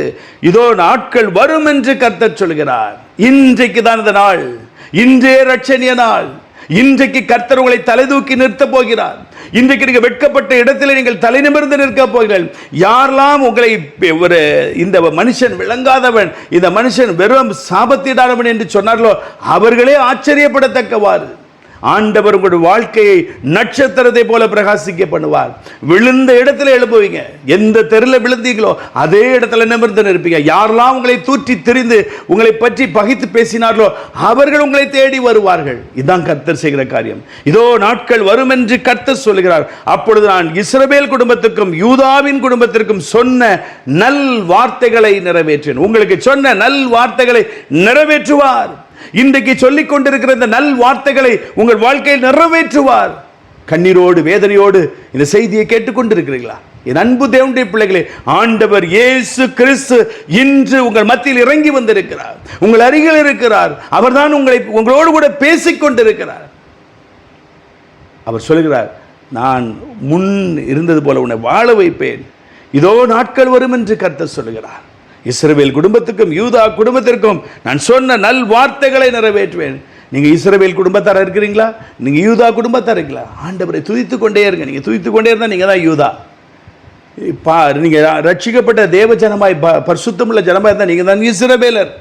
இதோ நாட்கள் வரும் என்று கர்த்தர் சொல்கிறார். இன்றைக்கு தான் இந்த நாள், இன்றே ரட்சணிய நாள். இன்றைக்கு கர்த்தர் உங்களை தலை தூக்கி நிறுத்த போகிறார். இன்றைக்கு நீங்கள் வெட்கப்பட்ட இடத்தில் நீங்கள் தலை நிமிர்ந்து நிற்க போகிறீர்கள். யாரெல்லாம் உங்களை இந்த மனுஷன் விளங்காதவன், இந்த மனுஷன் வெறும் சாபத்தீடானவன் என்று சொன்னார்களோ அவர்களே ஆச்சரியப்படத்தக்கவாறு ஆண்டவர் உங்களுடைய வாழ்க்கையை நட்சத்திரத்தை போல பிரகாசிக்க பண்ணுவார். விழுந்த இடத்துல எழுப்புவீங்க. எந்த தெருவில் விழுந்தீங்களோ அதே இடத்துல நிமிர்ந்து நிற்பீங்க. யாரெல்லாம் உங்களை தூற்றி திரிந்து உங்களை பற்றி பகைத்து பேசினார்களோ அவர்கள் உங்களை தேடி வருவார்கள். இதுதான் கர்த்தர் செய்கிற காரியம். இதோ நாட்கள் வரும் என்று கர்த்தர் சொல்கிறார், அப்பொழுது நான் இஸ்ரவேல் குடும்பத்திற்கும் யூதாவின் குடும்பத்திற்கும் சொன்ன நல் வார்த்தைகளை நிறைவேற்றேன். உங்களுக்கு சொன்ன நல் வார்த்தைகளை நிறைவேற்றுவார். இன்றைக்கு சொல்லிக் கொண்டிருக்கிற இந்த நல் வார்த்தைகளை உங்கள் வாழ்க்கையில் நிறைவேற்றுவார். கண்ணீரோடு வேதனையோடு இந்த செய்தியை கேட்டுக்கொண்டிருக்கிறீர்களா? என் அன்பு தேவனுடைய பிள்ளைகளே, ஆண்டவர் இயேசு கிறிஸ்து இன்று உங்கள் மத்தியில் இறங்கி வந்திருக்கிறார். உங்கள் அருகில் இருக்கிறார். அவர்தான் உங்களோடு கூட பேசிக் கொண்டிருக்கிறார். அவர் சொல்கிறார், நான் முன் இருந்தது போல உன்னை வாழ வைப்பேன். இதோ நாட்கள் வரும் என்று கர்த்தர் சொல்கிறார். இஸ்ரவேல் குடும்பத்துக்கும் யூதா குடும்பத்திற்கும் நான் சொன்ன நல் வார்த்தைகளை நிறைவேற்றுவேன். நீங்கள் இஸ்ரவேல் குடும்பத்தார இருக்கிறீங்களா? நீங்கள் யூதா குடும்பத்தார இருக்கீங்களா? ஆண்டவரை துதித்து கொண்டே இருங்க. நீங்கள் துதித்து கொண்டே இருந்தால் நீங்கள் தான் யூதா. நீங்கள் ரட்சிக்கப்பட்ட தேவ ஜனமாய் பரிசுத்தமுள்ள ஜனமாய் இருந்தால் நீங்கள் தான் இஸ்ரவேலர்.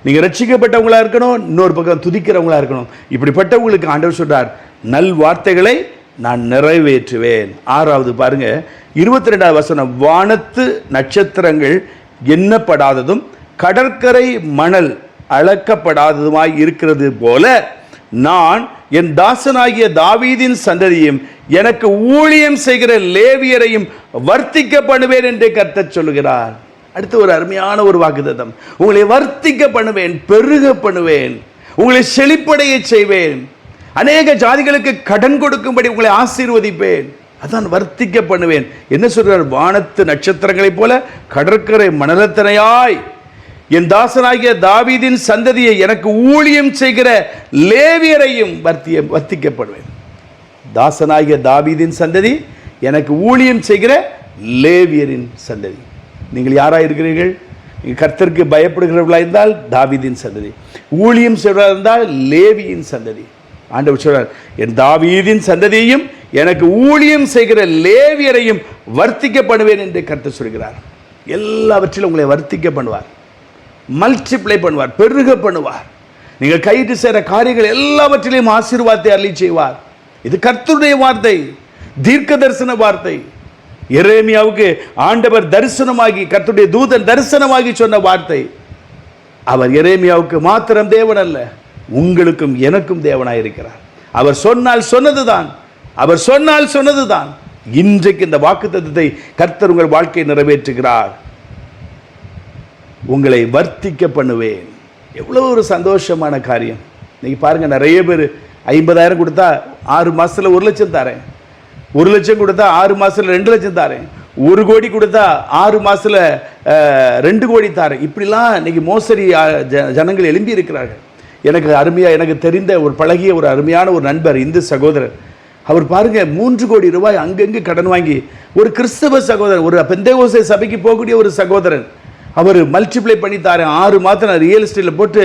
நீங்கள் ரட்சிக்கப்பட்டவங்களா இருக்கணும், இன்னொரு பக்கம் துதிக்கிறவங்களா இருக்கணும். இப்படிப்பட்டவங்களுக்கு ஆண்டவர் சொல்றார், நல் வார்த்தைகளை நான் நிறைவேற்றுவேன். 6வது பாருங்க, 22வது வசனம், வானத்து நட்சத்திரங்கள் எண்ணப்படாததும் கடற்கரை மணல் அளக்கப்படாததுமாய் இருக்கிறது போல நான் என் தாசனாகிய தாவீதின் சந்ததியும் எனக்கு ஊழியம் செய்கிற லேவியரையும் வர்த்திக்க பண்ணுவேன் என்று கர்த்தர் சொல்லுகிறார். அடுத்து ஒரு அருமையான ஒரு வாக்குத்தத்தம், உங்களை வர்த்திக்க பண்ணுவேன், பெருக பண்ணுவேன், உங்களை செழிப்படைய செய்வேன், அநேக ஜாதிகளுக்கு கடன் கொடுக்கும்படி உங்களை ஆசீர்வதிப்பேன். அதான் வர்த்திக்க பண்ணுவேன். என்ன சொல்றார்? வானத்து நட்சத்திரங்களைப் போல கடற்கரை மணலத்தனையாய் என் தாசனாகிய தாவீதின் சந்ததியை எனக்கு ஊழியம் செய்கிற லேவியரையும் வர்த்திக்கப்படுவேன். தாசனாகிய தாவீதின் சந்ததி, எனக்கு ஊழியம் செய்கிற லேவியரின் சந்ததி. நீங்கள் யாராக இருக்கிறீர்கள்? நீங்கள் கர்த்தருக்கு பயப்படுகிறவர்களாக இருந்தால் தாவீதின் சந்ததி, ஊழியம் செய்வதாக இருந்தால் லேவியின் சந்ததி. ஆண்டவர் சொல்றார், என் தாவீதின் சந்ததியையும் எனக்கு ஊழியம் செய்கிற லேவியரையும் வர்த்திக்க பண்ணுவேன் என்று கர்த்தர் சொல்கிறார். எல்லாவற்றிலும் உங்களை வர்த்திக்க பண்ணுவார், மல்டிப்ளை பண்ணுவார், பெருக பண்ணுவார். நீங்கள் கையிட்டு செய்கிற காரியங்கள் எல்லாவற்றிலையும் ஆசீர்வாதத்தை அருளி செய்வார். இது கர்த்தருடைய வார்த்தை, தீர்க்க தரிசன வார்த்தை. எரேமியாவுக்கு ஆண்டவர் தரிசனமாகி, கர்த்தருடைய தூதன் தரிசனமாகி சொன்ன வார்த்தை. அவர் எரேமியாவுக்கு மாத்திரம் தேவன் அல்ல, உங்களுக்கும் எனக்கும் தேவனாயிருக்கிறார். அவர் சொன்னால் சொன்னதுதான், அவர் சொன்னால் சொன்னதுதான். இன்றைக்கு இந்த வாக்குத்தத்தத்தை கர்த்தர் உங்கள் வாழ்க்கையை நிறைவேற்றுகிறார். உங்களை வர்த்திக்க பண்ணுவேன். எவ்வளோ ஒரு சந்தோஷமான காரியம். இன்னைக்கு பாருங்க, நிறைய பேர் 50,000 கொடுத்தா 6 மாசத்துல 1 லட்சம் தரேன், 1 லட்சம் கொடுத்தா 6 மாசத்துல 2 லட்சம் தரேன், 1 கோடி கொடுத்தா 6 மாசத்துல 2 கோடி தரேன். இப்படிலாம் இன்னைக்கு மோசடி ஜனங்கள் எழும்பி இருக்கிறார்கள். எனக்கு தெரிந்த ஒரு பழகிய ஒரு அருமையான ஒரு நண்பர், இந்து சகோதரர். அவர் பாருங்க, 3 கோடி ரூபாய் அங்கங்கு கடன் வாங்கி, ஒரு கிறிஸ்தவ சகோதரர், ஒரு பெந்தேகோஸ்தே சபைக்கு போகக்கூடிய ஒரு சகோதரன், அவர் மல்டிப்ளை பண்ணி தரேன், 6 மாதம் நான் ரியல் எஸ்டேட்டில் போட்டு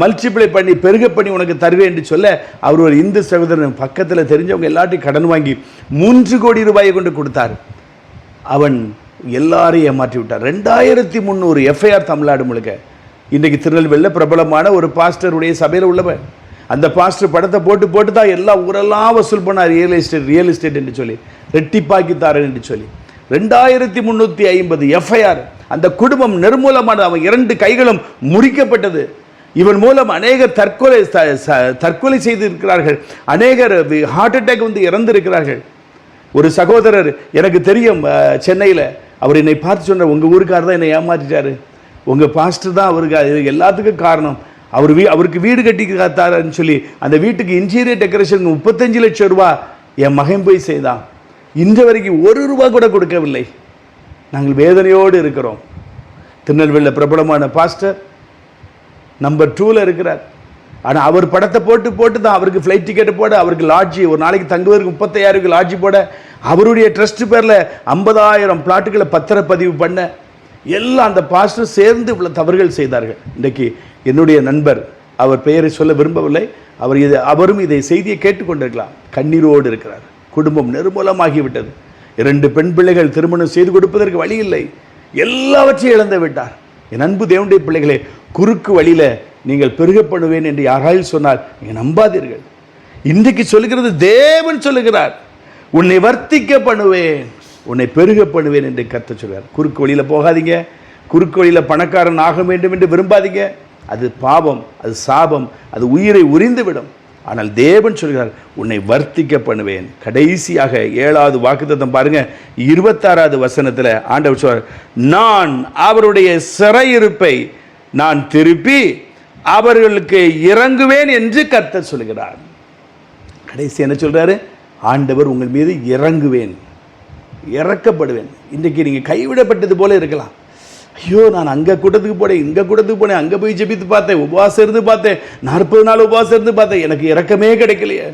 மல்டிப்ளை பண்ணி பெருக பண்ணி உனக்கு தருவேன் என்று சொல்ல, அவர் ஒரு இந்து சகோதரன் பக்கத்தில் தெரிஞ்சவங்க எல்லாத்தையும் கடன் வாங்கி 3 கோடி ரூபாயை கொண்டு கொடுத்தார். அவன் எல்லாரையும் ஏமாற்றி விட்டார். 2300 எஃப்ஐஆர் தமிழ்நாடு முழுக்க. இன்றைக்கு திருநெல்வேலியில் பிரபலமான ஒரு பாஸ்டருடைய சபையில் உள்ளவன். அந்த பாஸ்டர் படத்தை போட்டு தான் எல்லா ஊரெல்லாம் வசூல் பண்ணார், ரியல் எஸ்டேட் என்று சொல்லி, ரெட்டிப்பாக்கி தாரன் என்று சொல்லி. 2350 எஃப்ஐஆர். அந்த குடும்பம் நிர்மூலமானது. அவன் 2 கைகளும் முறிக்கப்பட்டது. இவன் மூலம் அநேகர் தற்கொலை செய்திருக்கிறார்கள், அநேகர் ஹார்ட் அட்டாக் வந்து இறந்திருக்கிறார்கள். ஒரு சகோதரர் எனக்கு தெரியும், சென்னையில். அவர் என்னை பார்த்து சொன்னார், உங்கள் ஊருக்காரர் தான் என்னை ஏமாற்றிட்டாரு, உங்கள் பாஸ்டர் தான் அவருக்கு எல்லாத்துக்கும் காரணம், அவருக்கு வீடு கட்டி காத்தாருன்னு சொல்லி அந்த வீட்டுக்கு இன்டீரியர் டெக்கரேஷன் 35 லட்சம் ரூபா என் மகன் போய் செய்தான். இன்று வரைக்கும் 1 ரூபா கூட கொடுக்கவில்லை. நாங்கள் வேதனையோடு இருக்கிறோம். திருநெல்வேலியில் பிரபலமான பாஸ்டர் நம்பர் 2ல் இருக்கிறார். ஆனால் அவர் படத்தை போட்டு தான் அவருக்கு ஃப்ளைட் டிக்கெட்டு போட, அவருக்கு லாட்ஜி, ஒரு நாளைக்கு தங்குவதற்கு 35,000 லாட்ஜி போட, அவருடைய ட்ரஸ்ட் பேரில் 50,000 பிளாட்டுகளை பத்திரப்பதிவு பண்ண, எல்லாம் அந்த பாஸ்டர் சேர்ந்து இவ்வளோ தவறுகள் செய்தார்கள். இன்றைக்கு என்னுடைய நண்பர், அவர் பெயரை சொல்ல விரும்பவில்லை, அவரும் இதை செய்தியை கேட்டுக்கொண்டிருக்கலாம், கண்ணீரோடு இருக்கிறார். குடும்பம் நிர்மூலமாகிவிட்டது. 2 பெண் பிள்ளைகள் திருமணம் செய்து கொடுப்பதற்கு வழி இல்லை, எல்லாவற்றையும் இழந்து விட்டார். என் அன்பு தேவனுடைய பிள்ளைகளே, குறுக்கு வழியில் நீங்கள் பெருக பண்ணுவேன் என்று யாராலும் சொன்னால் நீங்கள் நம்பாதீர்கள். இன்றைக்கு சொல்லுகிறது தேவன் சொல்லுகிறார், உன்னை வர்த்திக்க பண்ணுவேன், உன்னை பெருக பண்ணுவேன் என்று கர்த்தர் சொல்கிறார். குறுக்கு வழியில் போகாதீங்க. குறுக்கு வழியில் பணக்காரன் ஆக வேண்டும் என்று விரும்பாதீங்க. அது பாவம், அது சாபம், அது உயிரை உரிந்துவிடும். ஆனால் தேவன் சொல்கிறார், உன்னை வர்த்திக்க பண்ணுவேன். கடைசியாக 7வது வாக்குத்தத்தம் பாருங்க, 26வது வசனத்தில் ஆண்டவர் சொல்றார், நான் அவருடைய சிறையிருப்பை நான் திருப்பி அவர்களுக்கு இறங்குவேன் என்று கர்த்தர் சொல்கிறார். கடைசி என்ன சொல்றாரு? ஆண்டவர் உங்கள் மீது இறங்குவேன், இறக்கப்படுவேன். இன்றைக்கு நீங்கள் கைவிடப்பட்டது போல இருக்கலாம். ஐயோ, நான் அங்கே கூட்டத்துக்கு போனேன், இங்கே கூட்டத்துக்கு போனேன், அங்கே போய் ஜெபித்து பார்த்தேன், உபவாசம் இருந்து பார்த்தேன், 40 நாள் உபவாசம் இருந்து பார்த்தேன், எனக்கு இறக்கமே கிடைக்கலையே,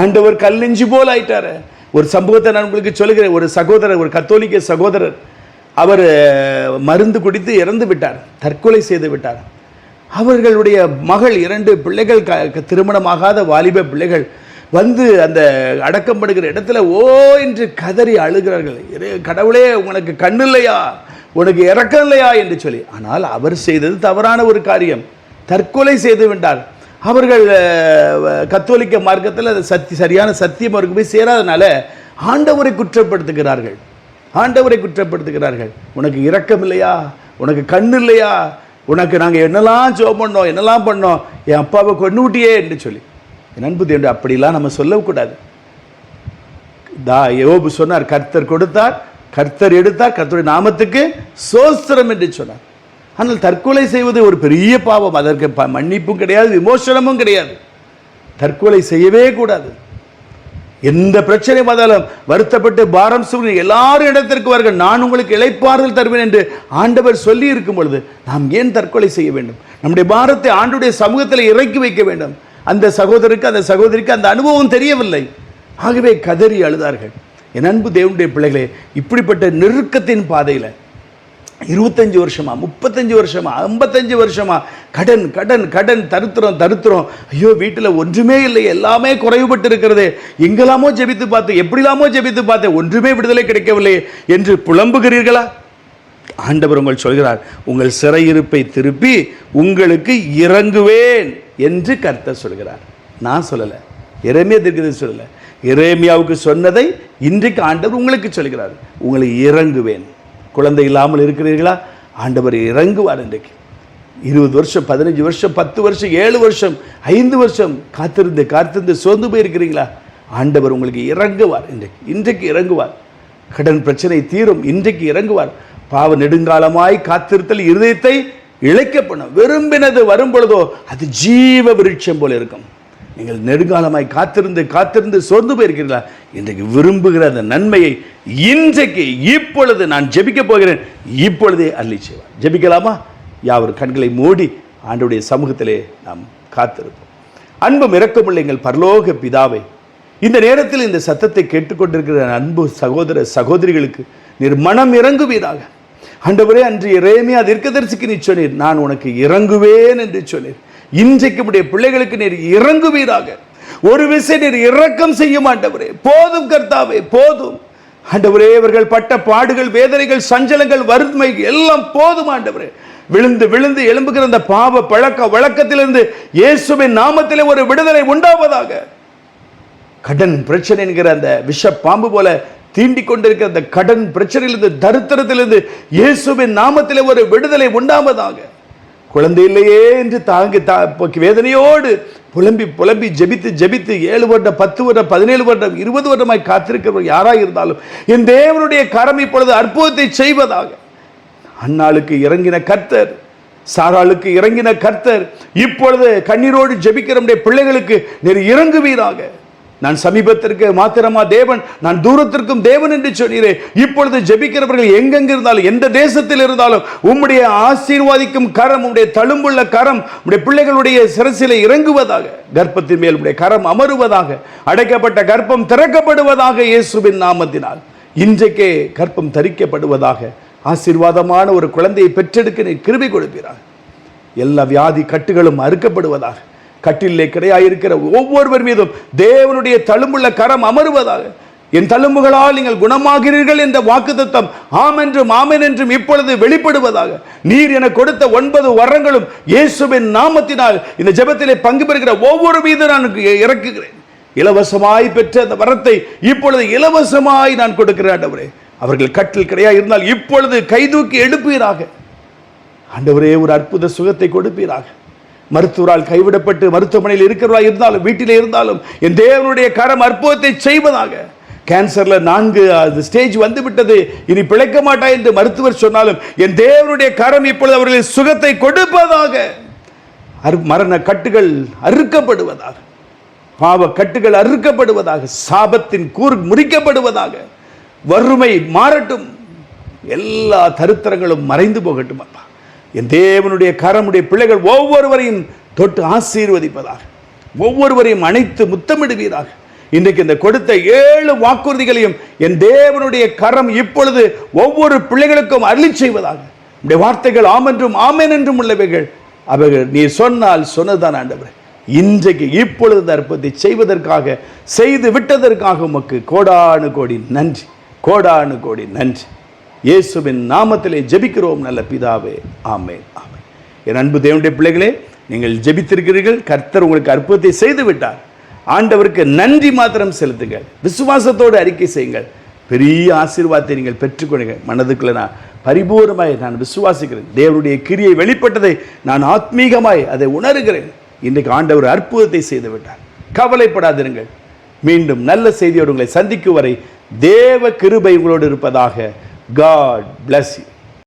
ஆண்டவர் கல்லெஞ்சி போல் ஆயிட்டாரு. ஒரு சம்பவத்தை நான் உங்களுக்கு சொல்லுகிறேன். ஒரு சகோதரர், ஒரு கத்தோலிக்க சகோதரர், அவர் மருந்து குடித்து இறந்து விட்டார், தற்கொலை செய்து விட்டார். அவர்களுடைய மகள் 2 பிள்ளைகள், திருமணமாகாத வாலிப பிள்ளைகள் வந்து அந்த அடக்கம் பண்ணுகிற இடத்துல ஓ என்று கதறி அழுகிறார்கள். கடவுளே, உனக்கு கண்ணு இல்லையா, உனக்கு இறக்கம் இல்லையா என்று சொல்லி. ஆனால் அவர் செய்தது தவறான ஒரு காரியம், தற்கொலை செய்து விட்டார். அவர்கள் கத்தோலிக்க மார்க்கத்தில் அது சரியான சத்தியம் அவருக்கு போய் சேராதனால ஆண்டவரை குற்றப்படுத்துகிறார்கள். ஆண்டவரை குற்றப்படுத்துகிறார்கள். உனக்கு இரக்கம் இல்லையா, உனக்கு கண்ணு இல்லையா, உனக்கு நாங்கள் என்னெல்லாம் ஜெபம் பண்ணோம், என்னெல்லாம் பண்ணோம், என் அப்பாவை கொண்டு விட்டியே என்று சொல்லி. என் அன்பு தேவனே, அப்படிலாம் நம்ம சொல்லக்கூடாது. யோபு சொன்னார், கர்த்தர் கொடுத்தார், கர்த்தர் எடுத்தார், கர்த்தருடைய நாமத்துக்கு சோஸ்திரம் என்று சொன்னார். ஆனால் தற்கொலை செய்வது ஒரு பெரிய பாவம். அதற்கு மன்னிப்பும் கிடையாது, விமோசனமும் கிடையாது. தற்கொலை செய்யவே கூடாது. எந்த பிரச்சனை வந்தாலும் வருத்தப்பட்டு பாரம் சுமந்து எல்லாரும் இடத்திற்கு வாருங்கள், நான் உங்களுக்கு இளைப்பாறுதல் தருவேன் என்று ஆண்டவர் சொல்லி இருக்கும் பொழுது நாம் ஏன் தற்கொலை செய்ய வேண்டும்? நம்முடைய பாரத்தை ஆண்டுடைய சமூகத்தில் இறக்கி வைக்க வேண்டும். அந்த சகோதரருக்கு, அந்த சகோதரிக்கு அந்த அனுபவம் தெரியவில்லை. ஆகவே கதறி அழுதார்கள். என் அன்பு தேவனுடைய பிள்ளைகளே, இப்படிப்பட்ட நெருக்கத்தின் பாதையில் 25 வருஷமா, 35 வருஷமா, 55 வருஷமா கடன் கடன் கடன், தருத்திரம், ஐயோ வீட்டில் ஒன்றுமே இல்லை, எல்லாமே குறைவுபட்டு இருக்கிறது, எங்கெல்லாமோ ஜெபித்து பார்த்தேன், எப்படிலாமோ ஜெபித்து பார்த்தேன், ஒன்றுமே விடுதலை கிடைக்கவில்லை என்று புலம்புகிறீர்களா? ஆண்டவர் உங்கள் சொல்கிறார், உங்கள் சிறையிருப்பை திருப்பி உங்களுக்கு இறங்குவேன் என்று கர்த்தர் சொல்கிறார். நான் சொல்லலை, எரேமியா தீர்க்கதரிசி சொல்லலை. எரேமியாவுக்கு சொன்னதை இன்றைக்கு ஆண்டவர் உங்களுக்கு சொல்கிறார், உங்களை இறங்குவேன். குழந்தை இல்லாமல் இருக்கிறீர்களா? ஆண்டவர் இறங்குவார். இன்றைக்கு 20 வருஷம், 15 வருஷம், 10 வருஷம், 7 வருஷம், 5 வருஷம் காத்திருந்து சோர்ந்து போயிருக்கிறீங்களா? ஆண்டவர் உங்களுக்கு இறங்குவார். இன்றைக்கு இறங்குவார். கடன் பிரச்சனை தீரும், இன்றைக்கு இறங்குவார். பாவ நெடுங்காலமாய் காத்திருத்தல் இருதயத்தை இழைக்கப்படும். விரும்பினது வரும் பொழுதோ அது ஜீவ விருட்சம் போல இருக்கும். நீங்கள் நெடுங்காலமாய் காத்திருந்து சோர்ந்து போயிருக்கிறீர்களா? இன்றைக்கு விரும்புகிற அந்த நன்மையை இன்றைக்கு இப்பொழுது நான் ஜெபிக்க போகிறேன், இப்பொழுதே அள்ளி செய்வார். ஜெபிக்கலாமா? யாவர் கண்களை மூடி ஆண்டவருடைய சமூகத்திலே நாம் காத்திருப்போம். அன்பும் இரக்கமுள்ள எங்கள் பரலோக பிதாவே, இந்த நேரத்தில் இந்த சத்தத்தை கேட்டுக்கொண்டிருக்கிற அன்பு சகோதர சகோதரிகளுக்கு நீர் மனம் இறங்குவீராக. ஆண்டவரே, அன்று எரேமியா தீர்க்கதரிசிக்கு நீ சொன்னீர், நான் உனக்கு இறங்குவேன் என்று சொன்னீர். இன்றைக்கு உடைய பிள்ளைகளுக்கு நீர் இறங்குவீராக. ஒரு விசை நீர் இரக்கம் செய்யும் ஆண்டவரே. போதும் கர்த்தாவே, போதும் ஆண்டவரே. இவர்கள் பட்ட பாடுகள், வேதனைகள், சஞ்சலங்கள், வறுமை எல்லாம் போதும் ஆண்டவரே. விழுந்து விழுந்து எழும்புகிற அந்த பாவ பழக்க வழக்கத்திலிருந்து இயேசுவின் நாமத்திலே ஒரு விடுதலை உண்டாவதாக. கடன் பிரச்சனை என்கிற அந்த விஷ பாம்பு போல தீண்டிக் கொண்டிருக்கிற அந்த கடன் பிரச்சனையிலிருந்து, தரித்திரத்திலிருந்து இயேசுவின் நாமத்திலே ஒரு விடுதலை உண்டாவதாக. குழந்தை இல்லையே என்று வேதனையோடு புலம்பி ஜெபித்து 7 வருடம், 10 வருடம், 17 வருடம், 20 வருடமாய் காத்திருக்கிறவர் யாராக இருந்தாலும் என் தேவனுடைய கரம் இப்பொழுது அற்புதத்தை செய்வதாக. அன்னாளுக்கு இறங்கின கர்த்தர், சாராளுக்கு இறங்கின கர்த்தர் இப்பொழுது கண்ணீரோடு ஜெபிக்கிற பிள்ளைகளுக்கு நீர் இறங்குவீராக. நான் சமீபத்திற்கு மாத்திரமா தேவன், நான் தூரத்திற்கும் தேவன் என்று சொன்னீரே. இப்பொழுது ஜெபிக்கிறவர்கள் எங்கெங்க இருந்தாலும், எந்த தேசத்தில் இருந்தாலும் உம்முடைய ஆசீர்வாதிக்கும் கரம், உம்முடைய தழும்புள்ள கரம் உம்முடைய பிள்ளைகளுடைய சிரசிலே இறங்குவதாக. கர்ப்பத்தின் மேல் உம்முடைய கரம் அமருவதாக. அடைக்கப்பட்ட கர்ப்பம் திறக்கப்படுவதாக இயேசுவின் நாமத்தினால். இன்றைக்கே கர்ப்பம் தரிக்கப்படுவதாக. ஆசீர்வாதமான ஒரு குழந்தையை பெற்றெடுக்க நீர் கிருபை கொடுப்பீராக. எல்லா வியாதி கட்டுகளும் அறுக்கப்படுவதாக. கட்டிலே கிடையாயிருக்கிற ஒவ்வொருவர் மீதும் தேவனுடைய தழும்புள்ள கரம் அமருவதாக. என் தழும்புகளால் நீங்கள் குணமாகிறீர்கள் என்ற வாக்குத்தத்தம் ஆமென்றும் ஆமென் என்றும் இப்பொழுது வெளிப்படுவதாக. நீர் என கொடுத்த 9 வரங்களும் இயேசுவின் நாமத்தினால் இந்த ஜெபத்திலே பங்கு பெறுகிற ஒவ்வொரு மீதும் நான் இறக்குகிறேன். இலவசமாய் பெற்ற அந்த வரத்தை இப்பொழுது இலவசமாய் நான் கொடுக்கிறேன் ஆண்டவரே. அவர்கள் கட்டில் கிடையா இருந்தால் இப்பொழுது கைதூக்கி எடுப்பீராக ஆண்டவரே. ஒரு அற்புத சுகத்தை கொடுப்பீராக. மருத்துவரால் கைவிடப்பட்டு மருத்துவமனையில் இருக்கிறவர்களாக இருந்தாலும், வீட்டிலே இருந்தாலும் என் தேவனுடைய கரம் அற்புதத்தை செய்வதாக. கேன்சர்ல 4 ஸ்டேஜ் வந்து விட்டது, இனி பிழைக்க மாட்டாய் என்று மருத்துவர் சொன்னாலும் என் தேவனுடைய கரம் இப்பொழுது அவர்களுக்கு சுகத்தை கொடுப்பதாக. மரண கட்டுகள் அறுக்கப்படுவதாக. பாவ கட்டுகள் அறுக்கப்படுவதாக. சாபத்தின் கூர் முறிக்கப்படுவதாக. வறுமை மாறட்டும். எல்லா தரித்திரங்களும் மறைந்து போகட்டும் அப்பா. என் தேவனுடைய கரமுடைய பிள்ளைகள் ஒவ்வொருவரையும் தொட்டு ஆசீர்வதிப்பதாக. ஒவ்வொருவரையும் அணைத்து முத்தமிடுவீராக. இன்றைக்கு இந்த கொடுத்த 7 வாக்குறுதிகளையும் என் தேவனுடைய கரம் இப்பொழுது ஒவ்வொரு பிள்ளைகளுக்கும் அருளி செய்வதாக. இந்த வார்த்தைகள் ஆமென்றும் ஆமென் என்றும் உள்ளவைகள். அவைகள் நீ சொன்னால் சொன்னதான் ஆண்டவரே. இன்றைக்கு இப்பொழுது இந்த அற்புதத்தை செய்வதற்காக, செய்து விட்டதற்காக உமக்கு கோடானு கோடி நன்றி, கோடானு கோடி நன்றி. இயேசுவின் நாமத்திலே ஜெபிக்கிறோம் நல்ல பிதாவே, ஆமென், ஆமென். என் அன்பு தேவனுடைய பிள்ளைகளே, நீங்கள் ஜெபித்திருக்கிறீர்கள். கர்த்தர் உங்களுக்கு அற்புதத்தை செய்து விட்டார். ஆண்டவருக்கு நன்றி மாத்திரம் செலுத்துங்கள். விசுவாசத்தோடு அறிக்கை செய்யுங்கள். பெரிய ஆசீர்வாதத்தை நீங்கள் பெற்றுக்கொள்ளுங்க. மனதுக்குள்ள நான் பரிபூர்ணமாய் நான் விசுவாசிக்கிறேன். தேவனுடைய கிரியை வெளிப்பட்டதை நான் ஆத்மீகமாய் அதை உணர்கிறேன். இன்றைக்கு ஆண்டவர் அற்புதத்தை செய்து விட்டார். கவலைப்படாதிருங்கள். மீண்டும் நல்ல செய்தியோடு உங்களை சந்திக்கும் வரை தேவ கிருபை உங்களோடு இருப்பதாக. God bless you.